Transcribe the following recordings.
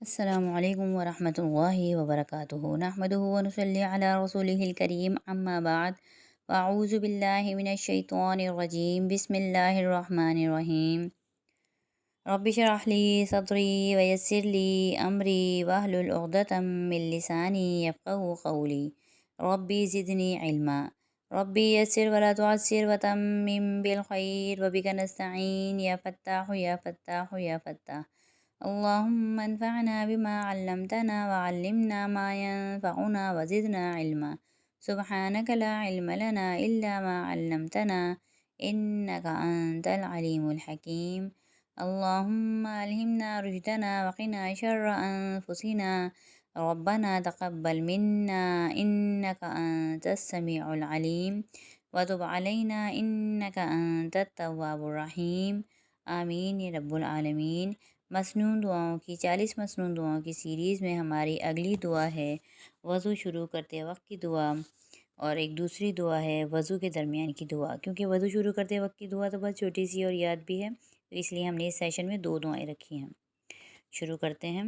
السلام علیکم ورحمۃ اللہ وبرکاتہ نحمدہ ونصلی علی رسولہ الکریم اما بعد فاعوذ باللہ من الشیطان الرجیم بسم اللہ الرحمن الرحیم رب اشرح لی صدری ویسر لی امری واحلل عقدۃ من لسانی یفقہوا قولی ربی زدنی علما ربی یسر ولا تعسر وتمم بالخیر وبک نستعین یا فتاح یا فتاح یا فتاح اللهم انفعنا بما علمتنا وعلمنا ما ينفعنا وزدنا علما سبحانك لا علم لنا إلا ما علمتنا إنك أنت العليم الحكيم اللهم ألهمنا رشدنا وقنا شر أنفسنا ربنا تقبل منا إنك أنت السميع العليم وتب علينا إنك أنت التواب الرحيم آمین یا رب العالمین۔ مسنون دعاؤں کی 40 مسنون دعاؤں کی سیریز میں ہماری اگلی دعا ہے وضو شروع کرتے وقت کی دعا، اور ایک دوسری دعا ہے وضو کے درمیان کی دعا۔ کیونکہ وضو شروع کرتے وقت کی دعا تو بہت چھوٹی سی اور یاد بھی ہے، تو اس لیے ہم نے اس سیشن میں 2 دعائیں رکھی ہیں۔ شروع کرتے ہیں۔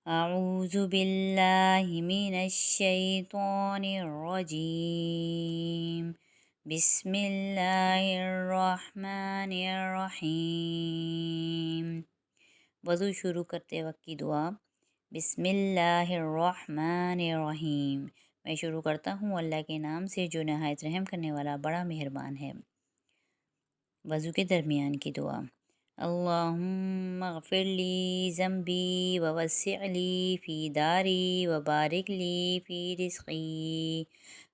اعوذ باللہ من الشیطان الرجیم، بسم اللہ الرحمن الرحیم۔ وضو شروع کرتے وقت کی دعا۔ بسم اللہ الرحمن الرحیم، میں شروع کرتا ہوں اللہ کے نام سے جو نہایت رحم کرنے والا بڑا مہربان ہے۔ وضو کے درمیان کی دعا۔ اللہم اغفر لی ذنبی ووسع لی فی داری وبارک لی فی رزقی،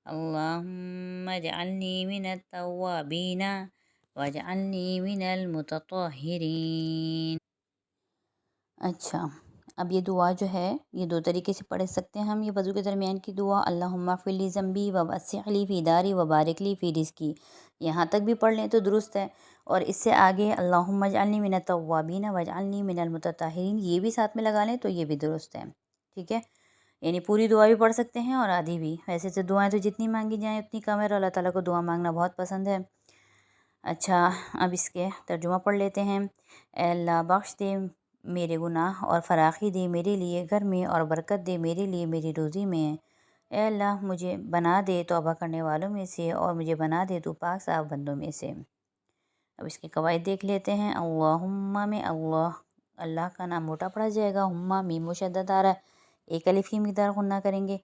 اللہم اجعلنی من التوابین واجعلنی من المتطہرین۔ اچھا، اب یہ دعا جو ہے یہ 2 طریقے سے پڑھ سکتے ہیں ہم۔ یہ وضو کے درمیان کی دعا اللہم اغفر لی ذنبی ووسع لی فی داری وبارک لی فی رزقی، یہاں تک بھی پڑھ لیں تو درست ہے، اور اس سے آگے اللہم اجعلنی من التوابین واجعلنی من المتطہرین یہ بھی ساتھ میں لگا لیں تو یہ بھی درست ہے، ٹھیک ہے۔ یعنی پوری دعا بھی پڑھ سکتے ہیں اور آدھی بھی۔ ویسے تو دعائیں تو جتنی مانگی جائیں اتنی کم ہے، اور اللہ تعالیٰ کو دعا مانگنا بہت پسند ہے۔ اچھا، اب اس کے ترجمہ پڑھ لیتے ہیں۔ اے اللہ، بخش دے میرے گناہ اور فراخی دے میرے لیے گھر میں، اور برکت دے میرے لیے میری روزی میں۔ اے اللہ، مجھے بنا دے توبہ کرنے والوں میں سے، اور مجھے بنا دے تو پاک صاف بندوں میں سے۔ اب اس کے قواعد دیکھ لیتے ہیں۔ اللہم میں اللہ کا نام موٹا پڑھا جائے گا، ہما میم مشدد آ رہا ہے، ایک الف کی مقدار غنہ کریں گے۔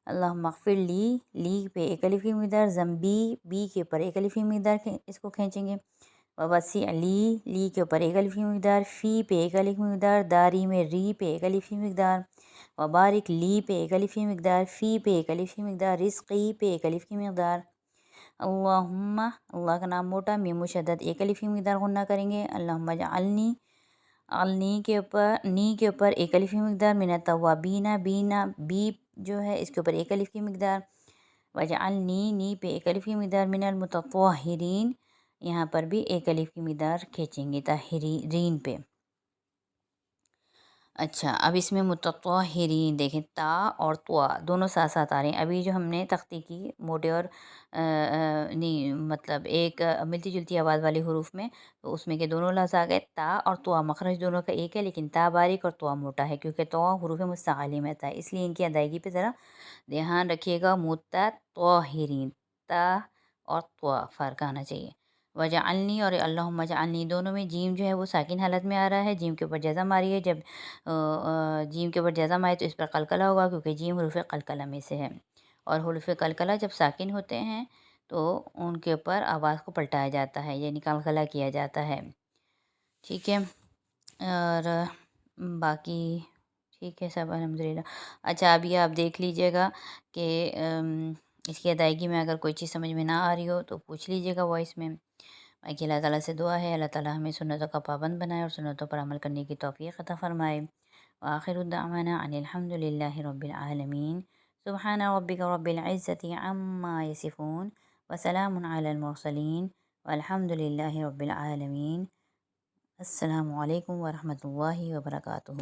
اللہم اغفر لی پہ ایک الف کی مقدار، ذنبی بی کے اوپر ایک الف کی مقدار اس کو کھینچیں گے۔ ووسع لی کے اوپر ایک الف کی مقدار، فی پہ ایک الف کی مقدار، داری میں ری پہ ایک الف کی مقدار، وبارک لی پہ ایک الف کی مقدار، فی پہ ایک الف کی مقدار، رزقی پہ ایک الف کی مقدار۔ اللہم، اللہ کا نام موٹا میم مشدد ایک الف کی مقدار غنہ کریں گے۔ اللہم اجعلنی، نی کے اوپر ایک الف کی مقدار، من التوابین بی جو ہے اس کے اوپر ایک الف کی مقدار، واجعلنی نی پہ ایک الف کی مقدار، من المتطہرین یہاں پر بھی ایک الف کی مقدار کھینچیں گے طاہرین پہ۔ اچھا، اب اس میں متطہرین دیکھیں، تا اور طوا دونوں ساتھ ساتھ آ رہے ہیں۔ ابھی جو ہم نے تختی کی موٹے اور نہیں مطلب ایک ملتی جلتی آواز والے حروف میں، تو اس میں کہ دونوں لفظ آ گئے۔ تا اور طوا مخرج دونوں کا ایک ہے، لیکن تا باریک اور طوا موٹا ہے، کیونکہ طوا حروف مستعلی میں آتا ہے، اس لیے ان کی ادائیگی پہ ذرا دھیان رکھیے گا۔ متطہرین، تا اور طوا فرق آنا چاہیے۔ وجعلنی اور اللہم اجعلنی دونوں میں جیم جو ہے وہ ساکن حالت میں آ رہا ہے، جیم کے اوپر جزم آ رہی ہے۔ جب جیم کے اوپر جزم آئے تو اس پر قلقلہ ہوگا، کیونکہ جیم حروف قلقلہ میں سے ہے، اور حروف قلقلہ جب ساکن ہوتے ہیں تو ان کے اوپر آواز کو پلٹایا جاتا ہے، یعنی قلقلہ کیا جاتا ہے، ٹھیک ہے۔ اور باقی ٹھیک ہے سب الحمدللہ۔ اچھا، اب یہ آپ دیکھ لیجئے گا کہ اس کی ادائیگی میں اگر کوئی چیز سمجھ میں نہ آ رہی ہو تو پوچھ لیجئے گا وائس میں۔ باقی اللہ تعالیٰ سے دعا ہے اللہ تعالیٰ ہمیں سنتوں کا پابند بنائے اور سنتوں پر عمل کرنے کی توفیق عطا فرمائے۔ وآخر دعوانا ان الحمد للہ رب العالمین۔ سبحان ربک رب العزت عما یصفون وسلام علی المرسلین والحمد للہ رب العالمین۔ السلام علیکم ورحمۃ اللہ وبرکاتہ۔